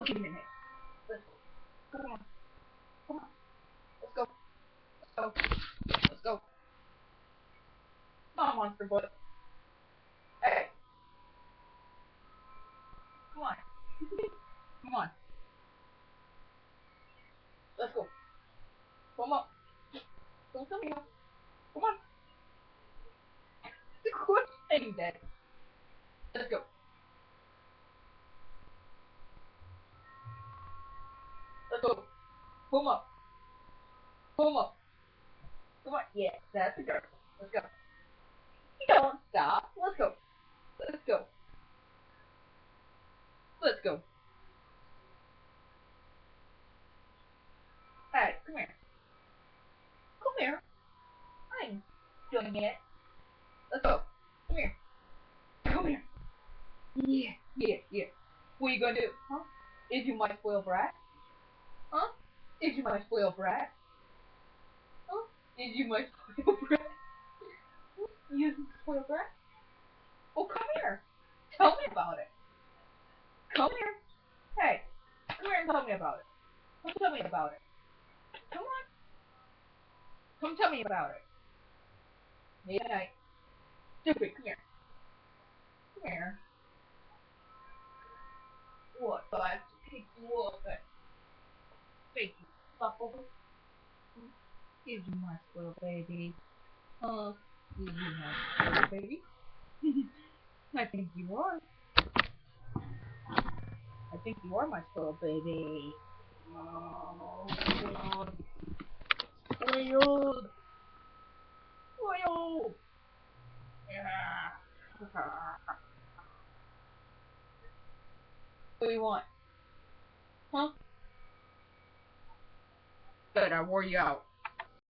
Give me a minute. Let's go. Come on. Come on. Let's go. Let's go. Let's go. Come on, monster boy. Hey. Come on. Come on. Let's go. Come on. Don't tell me no. Come on. Quit saying that. Let's go. Let's go. Come up. Come up. Come on. Yeah, that's a girl. Let's go. Don't stop. Let's go. Let's go. Let's go. Hey, come here. Come here. I'm doing it. Let's go. Come here. Come here. Yeah, yeah, yeah. What are you gonna do? Huh? Is you my spoiled brat? Huh? Is you my spoiled brat? Huh? Is you my spoiled brat? You spoiled brat? Well, come here. Tell me about it. Come here. Hey, come here and tell me about it. Come tell me about it. Come on. Come tell me about it. Midnight. Stupid, come here. Come here. What? So I have to pick you up and make you suffer? Is you my spoiled baby? Is you my spoiled baby? I think you are. I think you are my spoiled baby. Oh, God. Spoiled. Spoiled. Yeah. What do you want? Huh? Good, I wore you out.